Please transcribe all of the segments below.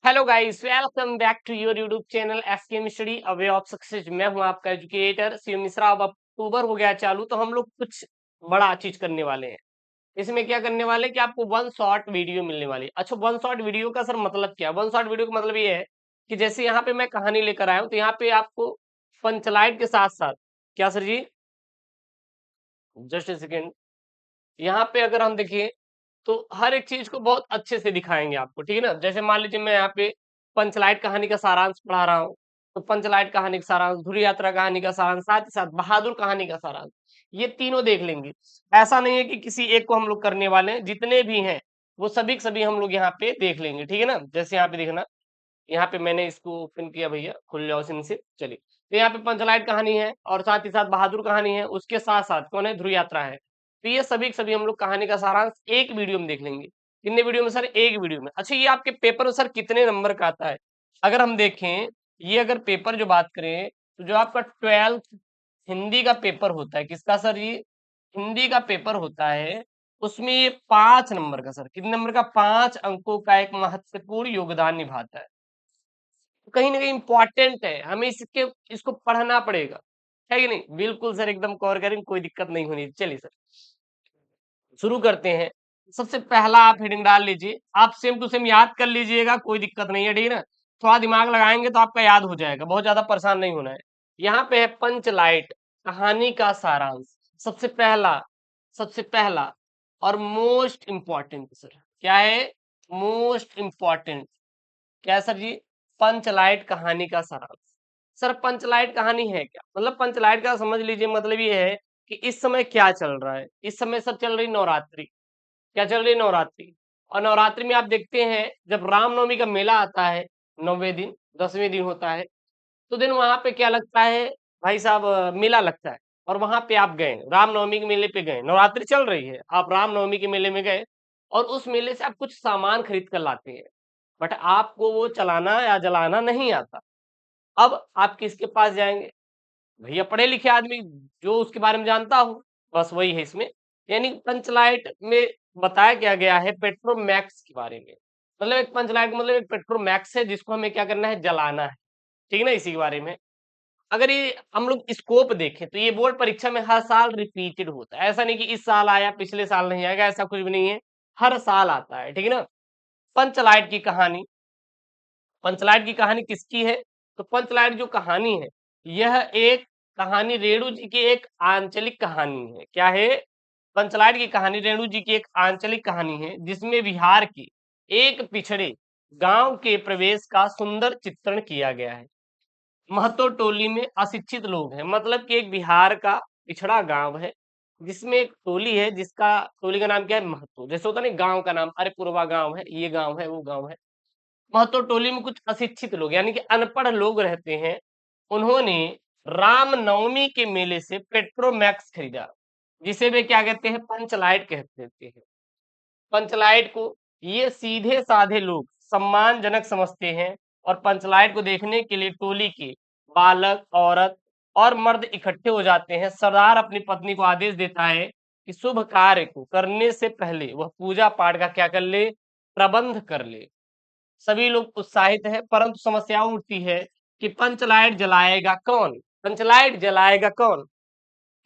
Hello guys, welcome back to your YouTube channel SKM study a way of success. मैं हूं आपका educator Shiv Mishra. अब अक्टूबर हो गया चालू, तो हम लोग कुछ बड़ा चीज करने वाले हैं। इसमें क्या करने वाले हैं कि आपको वन शॉट वीडियो मिलने वाली है। अच्छा, वन शॉट वीडियो का सर मतलब क्या है? वन शॉट वीडियो का मतलब ये है कि जैसे यहाँ पे मैं कहानी लेकर आया हूँ, तो यहाँ पे आपको पंचलाइट के साथ साथ क्या sir ji, just a second, यहाँ पे अगर हम देखें तो हर एक चीज को बहुत अच्छे से दिखाएंगे आपको, ठीक है ना। जैसे मान लीजिए मैं यहाँ पे पंचलाइट कहानी का सारांश पढ़ा रहा हूँ, तो पंचलाइट कहानी का सारांश, धुरी यात्रा कहानी का सारांश, साथ ही साथ बहादुर कहानी का सारांश, ये तीनों देख लेंगे। ऐसा नहीं है कि किसी एक को हम लोग करने वाले हैं, जितने भी हैं वो सभी के सभी हम लोग यहाँ पे देख लेंगे, ठीक है ना। जैसे यहाँ पे देखना, यहाँ पे मैंने इसको ओपन किया भैया, खुल जाओ सिम से। चलिए, तो यहाँ पे पंचलाइट कहानी है और साथ ही साथ बहादुर कहानी है, उसके साथ साथ कौन है, ध्रुव यात्रा है। तो ये सभी के सभी हम लोग कहानी का सारांश एक वीडियो में देख लेंगे। कितने वीडियो में सर? एक वीडियो में। अच्छा, ये आपके पेपर में सर कितने नंबर का आता है? अगर हम देखें, ये अगर पेपर जो बात करें, तो जो आपका 12th हिंदी का पेपर होता है, किसका सर? ये हिंदी का पेपर होता है, उसमें ये 5 नंबर का सर, कितने नंबर का? 5 अंकों का एक महत्वपूर्ण योगदान निभाता है। तो कहीं ना कहीं इंपॉर्टेंट है, हमें इसको पढ़ना पड़ेगा, है कि नहीं? बिल्कुल सर, एकदम कवर करेंगे, कोई दिक्कत नहीं होनी। चलिए सर, शुरू करते हैं। सबसे पहला आप हेडिंग डाल लीजिए, आप सेम टू सेम याद कर लीजिएगा, कोई दिक्कत नहीं है, ठीक है ना। थोड़ा दिमाग लगाएंगे तो आपका याद हो जाएगा, बहुत ज्यादा परेशान नहीं होना है। यहाँ पे है पंचलाइट कहानी का सारांश। सबसे पहला, सबसे पहला और मोस्ट इंपॉर्टेंट सर क्या है? मोस्ट इंपॉर्टेंट क्या है सर जी? पंचलाइट कहानी का सारांश। सर पंचलाइट कहानी है क्या? मतलब पंचलाइट का समझ लीजिए, मतलब ये है कि इस समय क्या चल रहा है। इस समय सर चल रही नवरात्रि। क्या चल रही? नवरात्रि। और नवरात्रि में आप देखते हैं, जब रामनवमी का मेला आता है, 9वें दिन 10वें दिन होता है, तो दिन वहां पे क्या लगता है भाई साहब? मेला लगता है। और वहां पे आप गए, रामनवमी के मेले पे गए, नवरात्रि चल रही है, आप रामनवमी के मेले में गए और उस मेले से आप कुछ सामान खरीद कर लाते हैं, बट आपको वो चलाना या जलाना नहीं आता। अब आप किसके पास जाएंगे? भैया पढ़े लिखे आदमी, जो उसके बारे में जानता हो, बस वही है इसमें। यानी पंचलाइट में बताया क्या गया है पेट्रोमैक्स के बारे में। मतलब एक पंचलाइट मतलब एक पेट्रोमैक्स है, जिसको हमें क्या करना है? जलाना है, ठीक है ना, इसी के बारे में। अगर ये हम लोग स्कोप देखें, तो ये बोर्ड परीक्षा में हर साल रिपीटेड होता है। ऐसा नहीं कि इस साल आया पिछले साल नहीं आएगा, ऐसा कुछ भी नहीं है, हर साल आता है, ठीक है ना। पंचलाइट की कहानी, पंचलाइट की कहानी किसकी है? तो पंचलाइट जो कहानी है, यह एक कहानी रेणु जी की एक आंचलिक कहानी है। क्या है? पंचलाइट की कहानी रेणु जी की एक आंचलिक कहानी है, जिसमें बिहार के एक पिछड़े गांव के प्रवेश का सुंदर चित्रण किया गया है। महतो टोली में अशिक्षित लोग हैं, मतलब कि एक बिहार का पिछड़ा गांव है, जिसमें एक टोली है, जिसका टोली का नाम क्या है? महतो। जैसे होता नहीं गांव का नाम, अरे पूर्वा गांव है, ये गांव है, वो गांव है। महतो टोली में कुछ अशिक्षित लोग यानी कि अनपढ़ लोग रहते हैं। उन्होंने रामनवमी के मेले से पेट्रोमैक्स खरीदा, जिसे वे क्या कहते हैं? पंचलाइट कहते हैं। पंचलाइट को ये सीधे साधे लोग सम्मानजनक समझते हैं, और पंचलाइट को देखने के लिए टोली के बालक, औरत और मर्द इकट्ठे हो जाते हैं। सरदार अपनी पत्नी को आदेश देता है कि शुभ कार्य को करने से पहले वह पूजा पाठ का क्या कर ले? प्रबंध कर ले। सभी लोग उत्साहित हैं, परंतु समस्या उठती है कि पंचलाइट जलाएगा कौन? पंचलाइट जलाएगा कौन?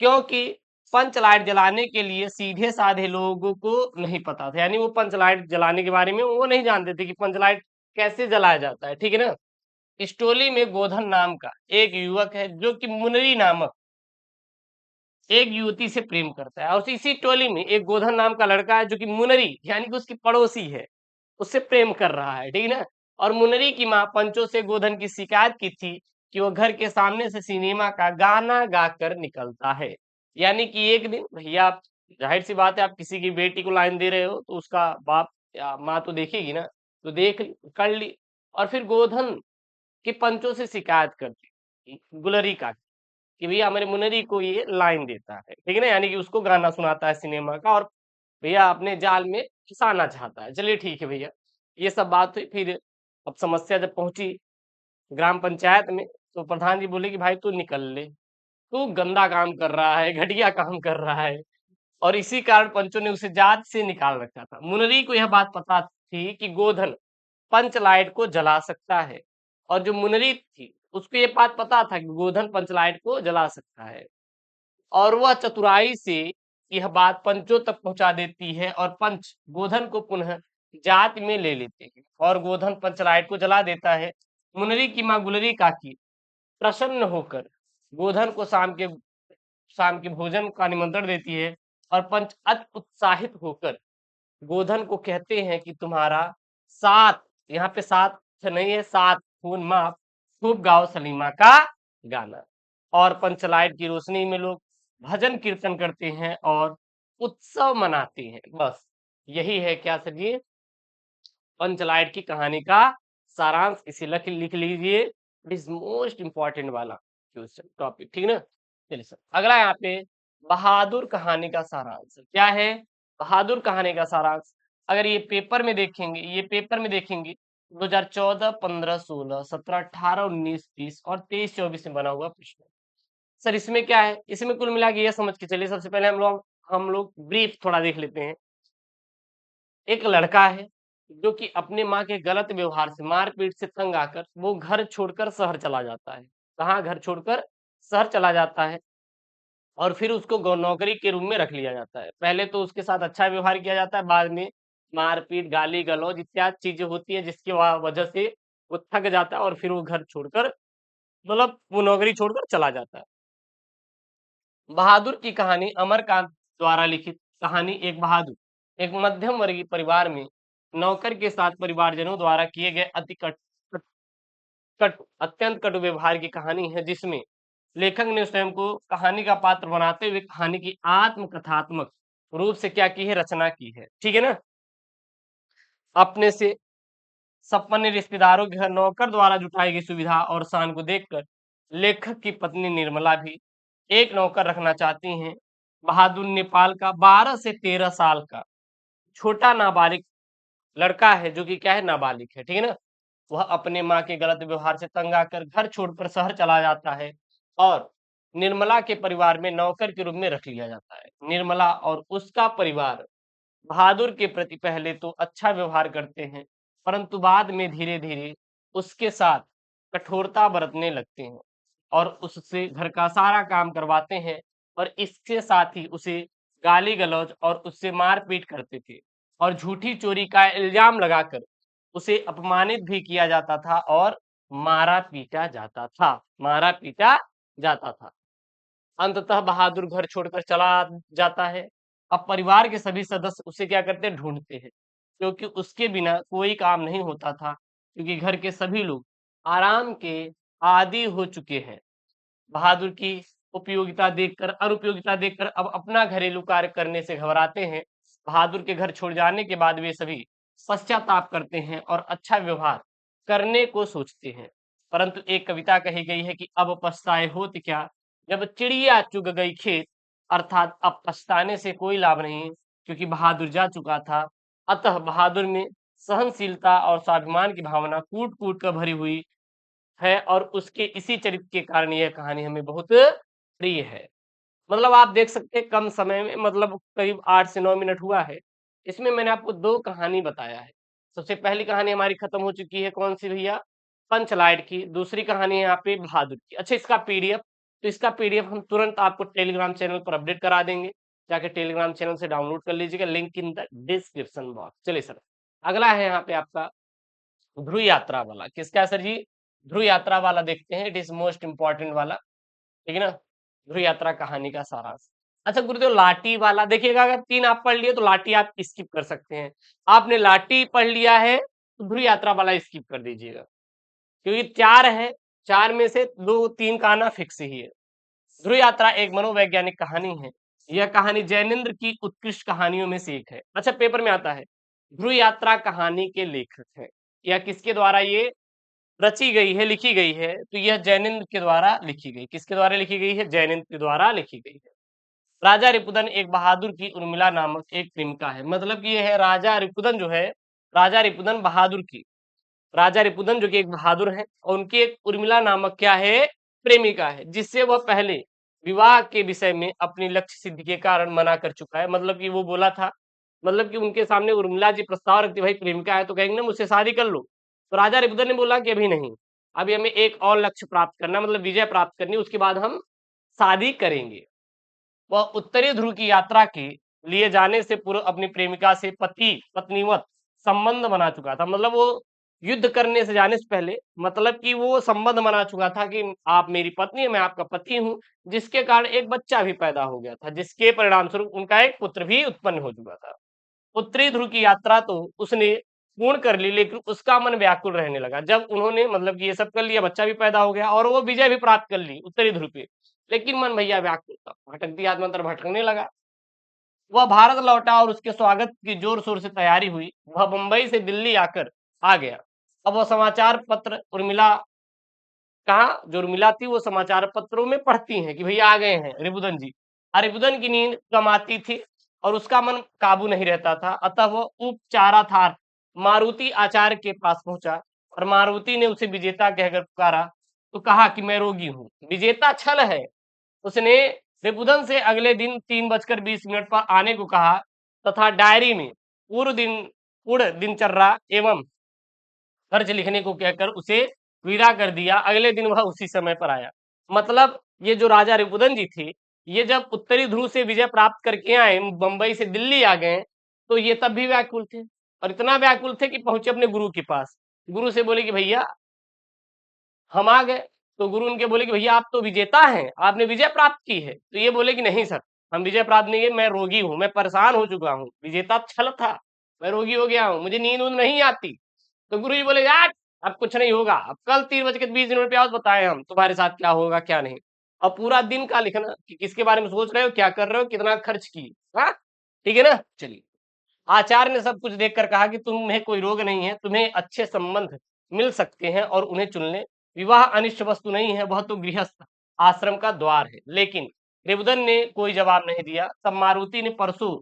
क्योंकि पंच लाइट जलाने के लिए सीधे साधे लोगों को नहीं पता था, यानी वो पंच लाइट जलाने के बारे में वो नहीं जानते थे कि पंच लाइट कैसे जलाया जाता है, ठीक है ना। इस टोली में गोधन नाम का एक युवक है, जो कि मुनरी नामक एक युवती से प्रेम करता है, और इसी टोली में एक गोधन नाम का लड़का है, जो कि मुनरी यानी कि उसकी पड़ोसी है, उससे प्रेम कर रहा है, ठीक है ना। और मुनरी की माँ पंचो से गोधन की शिकायत की थी कि वो घर के सामने से सिनेमा का गाना गाकर निकलता है। यानी कि एक दिन भैया, आप जाहिर सी बात है, आप किसी की बेटी को लाइन दे रहे हो, तो उसका बाप या माँ तो देखेगी ना, तो देख ली, कर ली। और फिर गोधन के पंचों से शिकायत करती गुलरी का कि भैया हमारे मुनरी को ये लाइन देता है, ठीक है ना, यानी कि उसको गाना सुनाता है सिनेमा का, और भैया अपने जाल में फंसाना चाहता है। चलिए ठीक है भैया, ये सब बात हुई। फिर अब समस्या जब पहुंची ग्राम पंचायत में, तो प्रधान जी बोले कि भाई तू निकल ले, तू गंदा काम कर रहा है, घटिया काम कर रहा है। और इसी कारण पंचों ने उसे जात से निकाल रखा था। मुनरी को यह बात पता थी कि गोधन पंच लाइट को जला सकता है। और जो मुनरी थी उसको ये बात पता था कि गोधन पंच लाइट को जला सकता है, और वह चतुराई से यह बात पंचों तक पहुंचा देती है, और पंच गोधन को पुनः जात में ले लेते हैं और गोधन पंच लाइट को जला देता है। मुनरी की माँ गुलरी काकी प्रसन्न होकर गोधन को शाम के भोजन का निमंत्रण देती है, और पंच अति उत्साहित होकर गोधन को कहते हैं कि तुम्हारा सात, यहाँ पे सात नहीं है, सात खून माफ, खूब गाओ सलीमा का गाना। और पंचलाइट की रोशनी में लोग भजन कीर्तन करते हैं और उत्सव मनाते हैं। बस यही है क्या सर जी, पंचलाइट की कहानी का सारांश। इसे लिख लीजिए, इट इज मोस्ट इंपॉर्टेंट वाला क्वेश्चन टॉपिक, ठीक ना। चलिए सर, अगला यहाँ पे बहादुर कहानी का सारांश क्या है। बहादुर कहानी का सारांश अगर ये पेपर में देखेंगे, 2014, 15, 16, 17, 18, 19, 20 और 23, 24 में बना हुआ प्रश्न। सर इसमें क्या है, इसमें कुल मिला के ये समझ के चलिए, सबसे पहले हम लोग ब्रीफ थोड़ा देख लेते हैं। एक लड़का है जो कि अपने माँ के गलत व्यवहार से, मारपीट से तंग आकर वो घर छोड़कर शहर चला जाता है। कहाँ घर छोड़कर शहर चला जाता है, और फिर उसको नौकरी के रूम में रख लिया जाता है। पहले तो उसके साथ अच्छा व्यवहार किया जाता है, बाद में मारपीट, गाली गलौज इत्यादि चीजें होती है, जिसकी वजह से वो थक जाता है और फिर वो घर छोड़कर, मतलब वो नौकरी छोड़कर चला जाता है। बहादुर की कहानी अमरकांत द्वारा लिखित कहानी। एक बहादुर एक मध्यम वर्गीय परिवार में नौकर के साथ परिवारजनों द्वारा किए गए अत्यंत कटु व्यवहार की कहानी है, जिसमें लेखक ने स्वयं को कहानी का पात्र बनाते हुए कहानी की आत्मकथात्मक रूप से क्या की है, रचना की है, ठीक है ना। अपने से संपन्न रिश्तेदारों के घर नौकर द्वारा जुटाई गई सुविधा और शान को देखकर लेखक की पत्नी निर्मला भी एक नौकर रखना चाहती हैं। बहादुर नेपाल का 12 से 13 साल का छोटा नाबालिग लड़का है, जो कि क्या है, नाबालिग है, ठीक है ना। वह अपने माँ के गलत व्यवहार से तंग आकर घर छोड़कर शहर चला जाता है, और निर्मला के परिवार में नौकर के रूप में रख लिया जाता है। निर्मला और उसका परिवार बहादुर के प्रति पहले तो अच्छा व्यवहार करते हैं, परंतु बाद में धीरे धीरे उसके साथ कठोरता बरतने लगते हैं और उससे घर का सारा काम करवाते हैं, और इसके साथ ही उसे गाली गलौज और उससे मारपीट करते थे, और झूठी चोरी का इल्जाम लगाकर उसे अपमानित भी किया जाता था और मारा पीटा जाता था। अंततः बहादुर घर छोड़कर चला जाता है। अब परिवार के सभी सदस्य उसे क्या करते हैं, ढूंढते हैं, क्योंकि उसके बिना कोई काम नहीं होता था, क्योंकि घर के सभी लोग आराम के आदी हो चुके हैं। बहादुर की अनुपयोगिता देखकर अब अपना घरेलू कार्य करने से घबराते हैं। बहादुर के घर छोड़ जाने के बाद वे सभी पश्चाताप करते हैं और अच्छा व्यवहार करने को सोचते हैं, परंतु एक कविता कही गई है कि अब पछताए होत क्या, जब चिड़िया चुग गई खेत। अर्थात अब पछताने से कोई लाभ नहीं, क्योंकि बहादुर जा चुका था। अतः बहादुर में सहनशीलता और स्वाभिमान की भावना कूट कूट कर भरी हुई है, और उसके इसी चरित्र के कारण यह कहानी हमें बहुत प्रिय है। मतलब आप देख सकते हैं कम समय में, मतलब करीब 8 से 9 मिनट हुआ है, इसमें मैंने आपको 2 कहानी बताया है। सबसे पहली कहानी हमारी खत्म हो चुकी है, कौन सी भैया, पंचलाइट की। दूसरी कहानी है यहाँ पे बहादुर की। अच्छा, इसका पीडीएफ, तो इसका पीडीएफ हम तुरंत आपको टेलीग्राम चैनल पर अपडेट करा देंगे, जाके टेलीग्राम चैनल से डाउनलोड कर लीजिएगा, link in the description box. चलिए सर, अगला है यहाँ पे आपका ध्रुव यात्रा वाला। किसका सर जी, ध्रुव यात्रा वाला देखते हैं, इट इज मोस्ट इंपॉर्टेंट वाला, ठीक है ना। ध्रुव यात्रा कहानी का सारांश। अच्छा गुरुदेव, लाठी वाला देखिएगा, अगर 3 आप पढ़ लिए तो लाठी आप स्किप कर सकते हैं। आपने लाठी पढ़ लिया है तो ध्रुव यात्रा वाला स्किप कर दीजिएगा, क्योंकि 4 है, 4 में से 2-3 का आना फिक्स ही है। ध्रुव यात्रा एक मनोवैज्ञानिक कहानी है। यह कहानी जैनेन्द्र की उत्कृष्ट कहानियों में से एक है। अच्छा, पेपर में आता है, ध्रुव यात्रा कहानी के लेखक है, या किसके द्वारा ये रची गई है, लिखी गई है, तो यह जैनेन्द्र के द्वारा लिखी गई। किसके द्वारा लिखी गई है, जैनेन्द्र के द्वारा लिखी गई है। राजा रिपुदन एक बहादुर की उर्मिला नामक एक प्रेमिका है। मतलब कि यह है राजा रिपुदन जो है, राजा रिपुदन बहादुर की, राजा रिपुदन जो कि एक बहादुर है, और उनकी एक उर्मिला नामक क्या है, प्रेमिका है, जिससे वह पहले विवाह के विषय में अपनी लक्ष्य सिद्धि के कारण मना कर चुका है। मतलब कि वो बोला था, मतलब कि उनके सामने उर्मिला जी प्रस्ताव रखती, भाई प्रेमिका है तो कहेंगे ना मुझसे शादी कर लो, तो राजा रिपुदन ने बोला कि अभी नहीं, अभी हमें एक और लक्ष्य प्राप्त करना, मतलब विजय प्राप्त करनी, उसके बाद हम शादी करेंगे। वह उत्तरी ध्रुव की यात्रा के लिए जाने से पूर्व अपनी प्रेमिका से पति पत्नीवत संबंध बना चुका था। मतलब वो युद्ध करने से जाने से पहले, मतलब कि वो संबंध बना चुका था कि आप मेरी पत्नी है, मैं आपका पति हूँ, जिसके कारण एक बच्चा भी पैदा हो गया था, जिसके परिणाम स्वरूप उनका एक पुत्र भी उत्पन्न हो चुका था। उत्तरी ध्रुव की यात्रा तो उसने पूर्ण कर ली, लेकिन उसका मन व्याकुल रहने लगा जब उन्होंने, मतलब कि ये सब कर लिया, बच्चा भी पैदा हो गया और वो विजय भी प्राप्त कर ली उत्तरी ध्रुव पे, लेकिन मन भैया व्याकुल था, भटक दिया, आत्मंतर भटकने लगा। वह भारत लौटा और उसके स्वागत की जोर शोर से तैयारी हुई। वह मुंबई से दिल्ली आकर आ गया। अब वह समाचार पत्र उर्मिला, कहा जो उर्मिला थी वो समाचार पत्रों में पढ़ती हैं कि भैया आ गए हैं रिपुदन जी। रिपुदन की नींद कम आती थी और उसका मन काबू नहीं रहता था, अतः वह उपचारा था मारुति आचार्य के पास पहुंचा और मारुति ने उसे विजेता कहकर पुकारा, तो कहा कि मैं रोगी हूँ। विजेता छल है। उसने रिपुदन से अगले दिन 3:20 पर आने को कहा तथा डायरी में पूर्ण दिनचर्या एवं खर्च लिखने को कहकर उसे विदा कर दिया। अगले दिन वह उसी समय पर आया। मतलब ये जो राजा रिपुदन जी थे, ये जब उत्तरी ध्रुव से विजय प्राप्त करके आए, बंबई से दिल्ली आ गए, तो ये तब भी व्याकुल थे और इतना व्याकुल थे कि पहुंचे अपने गुरु के पास। गुरु से बोले कि भैया हम आ गए। तो गुरु उनके बोले कि भैया आप तो विजेता हैं, आपने विजय प्राप्त की है। तो ये बोले कि नहीं सर, हम विजय प्राप्त नहीं है, मैं रोगी हूँ, मैं परेशान हो चुका हूँ, विजेता छल था, मैं रोगी हो गया हूँ, मुझे नींद ऊंद नहीं आती। तो गुरु जी बोले यार अब कुछ नहीं होगा, अब कल 3:20 पे आओ, बताए हम तुम्हारे साथ क्या होगा क्या नहीं। अब पूरा दिन का लिखना कि किसके बारे में सोच रहे हो, क्या कर रहे हो, कितना खर्च किए। हाँ ठीक है ना। चलिए, आचार्य ने सब कुछ देखकर कहा कि तुम्हें कोई रोग नहीं है, तुम्हें अच्छे संबंध मिल सकते हैं और उन्हें चुन ले। विवाह अनिष्ट वस्तु नहीं है, वह तो गृहस्थ आश्रम का द्वार है। लेकिन रिबुदन ने कोई जवाब नहीं दिया। तब मारुति ने परसों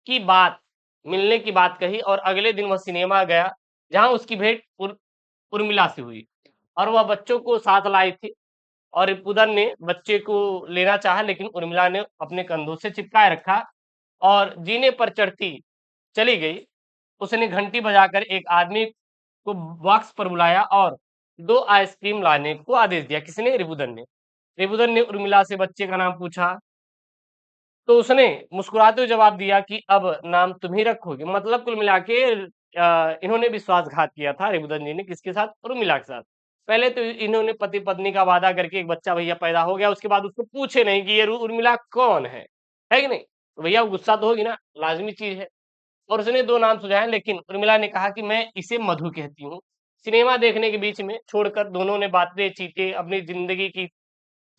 की बात, मिलने की बात कही और अगले दिन वह सिनेमा गया, जहां उसकी भेंट उर्मिला से हुई और वह बच्चों को साथ लाई थी। और रिपुदन ने बच्चे को लेना चाहा, लेकिन उर्मिला ने अपने कंधों से चिपकाए रखा और जीने पर चढ़ती चली गई। उसने घंटी बजाकर एक आदमी को बॉक्स पर बुलाया और 2 आइसक्रीम लाने को आदेश दिया। किसने? रिपुदन ने। रिपुदन ने उर्मिला से बच्चे का नाम पूछा, तो उसने मुस्कुराते हुए जवाब दिया कि अब नाम तुम ही रखोगे। मतलब कुल मिला के इन्होंने विश्वासघात किया था रिपुदन जी ने, किसके साथ? उर्मिला के साथ। पहले तो इन्होंने पति पत्नी का वादा करके एक बच्चा भैया पैदा हो गया, उसके बाद उसको पूछे नहीं कि ये उर्मिला कौन है कि नहीं? तो भैया गुस्सा तो होगी ना, लाजमी चीज है। और उसने 2 नाम सुझाए, लेकिन उर्मिला ने कहा कि मैं इसे मधु कहती हूँ। सिनेमा देखने के बीच में छोड़कर दोनों ने बातें चीतें अपनी जिंदगी की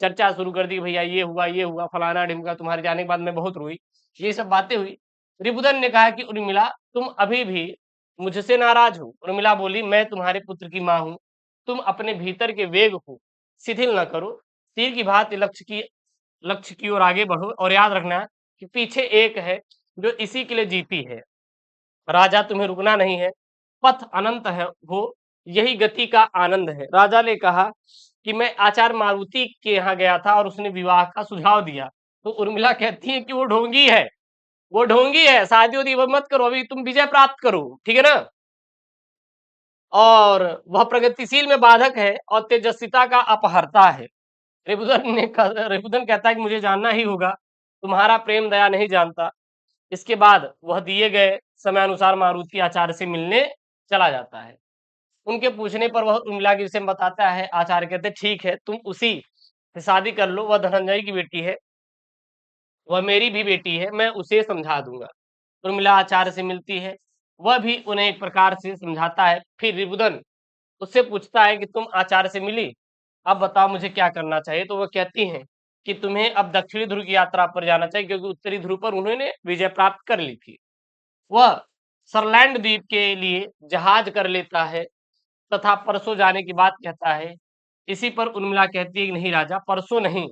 चर्चा शुरू कर दी। भैया ये हुआ, फलाना ढिमका, तुम्हारे जाने के बाद मैं बहुत रोई। ये सब बातें हुई। रिपुदन ने कहा कि उर्मिला तुम अभी भी मुझसे नाराज हो। उर्मिला बोली, मैं तुम्हारे पुत्र की माँ हूँ, तुम अपने भीतर के वेग को शिथिल न करो, तीर की भांति लक्ष्य की ओर आगे बढ़ो और याद रखना कि पीछे एक है जो इसी के लिए जीती है। राजा तुम्हें रुकना नहीं है, पथ अनंत है हो, यही गति का आनंद है। राजा ने कहा कि मैं आचार्य मारुति के यहाँ गया था और उसने विवाह का सुझाव दिया। तो उर्मिला कहती है कि वो ढोंगी है, वो ढोंगी है, शादी वादी मत करो, अभी तुम विजय प्राप्त करो, ठीक है ना। और वह प्रगतिशील में बाधक है और तेजस्विता का अपहरता है। रिपुदन कहता है कि मुझे जानना ही होगा, तुम्हारा प्रेम दया नहीं जानता। इसके बाद वह दिए गए समय अनुसार मारुति आचार्य से मिलने चला जाता है। उनके पूछने पर वह उर्मिला के विषय में बताता है। आचार्य कहते ठीक है, तुम उसी से शादी कर लो, वह धनंजय की बेटी है, वह मेरी भी बेटी है, मैं उसे समझा दूंगा। उर्मिला आचार्य से मिलती है, वह भी उन्हें एक प्रकार से समझाता है। फिर रिपुदन उससे पूछता है कि तुम आचार्य से मिली, अब बताओ मुझे क्या करना चाहिए। तो वह कहती हैं कि तुम्हें अब दक्षिणी ध्रुव की यात्रा पर जाना चाहिए, क्योंकि उत्तरी ध्रुव पर उन्होंने विजय प्राप्त कर ली थी। वह सरलैंड द्वीप के लिए जहाज कर लेता है तथा परसों जाने की बात कहता है। इसी पर उर्मिला कहती है कि नहीं राजा, परसों नहीं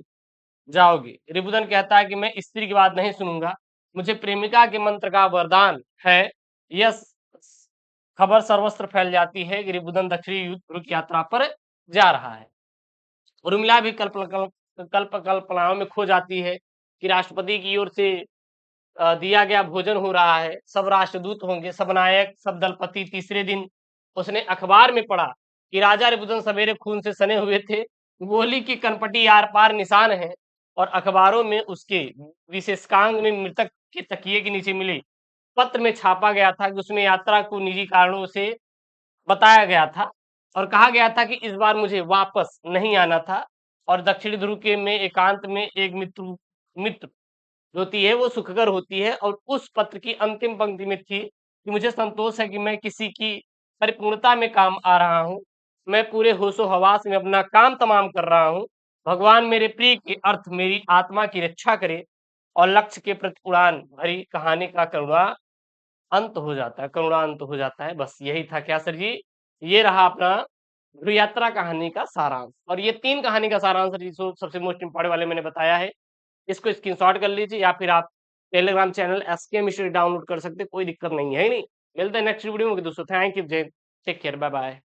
जाओगे। रिपुदन कहता है कि मैं स्त्री की बात नहीं सुनूंगा, मुझे प्रेमिका के मंत्र का वरदान है। यह खबर सर्वत्र फैल जाती है कि रिपुदन दक्षिणी ध्रुव की यात्रा पर जा रहा है। उर्मिला भी कल्पनाओं में खो जाती है कि राष्ट्रपति की ओर से दिया गया भोजन हो रहा है, सब राष्ट्रदूत होंगे, सब नायक, सब दलपति तीसरे दिन उसने अखबार में पढ़ा कि राजा रिपुदन सवेरे खून से सने हुए थे, गोली की कनपटी आर पार निशान है, और अखबारों में उसके विशेषकांग में मृतक के तकिए के नीचे मिले पत्र में छापा गया था कि उसमें यात्रा को निजी कारणों से बताया गया था, और कहा गया था कि इस बार मुझे वापस नहीं आना था, और दक्षिण ध्रुव के में एकांत में एक मित्र मित्र जो होती है वो सुखकर होती है, और उस पत्र की अंतिम पंक्ति में थी कि मुझे संतोष है कि मैं किसी की परिपूर्णता में काम आ रहा हूँ, मैं पूरे होशो हवास में अपना काम तमाम कर रहा हूँ, भगवान मेरे प्रिय के अर्थ मेरी आत्मा की रक्षा करे, और लक्ष्य के प्रति उड़ान भरी कहानी का करुणा अंत हो जाता है, करुणा अंत हो जाता है। बस यही था क्या सर जी? ये रहा अपना ध्रुव यात्रा कहानी का सारांश, और ये 3 कहानी का सारांश सर जी सो सबसे मोस्ट इम्पोर्टेंट वाले मैंने बताया है। इसको स्क्रीनशॉट कर लीजिए, या फिर आप टेलीग्राम चैनल एसके मिश्री डाउनलोड कर सकते हैं, कोई दिक्कत नहीं है, ही नहीं। मिलते हैं नेक्स्ट वीडियो में दोस्तों। थैंक यू, जय टेक केयर, बाय बाय।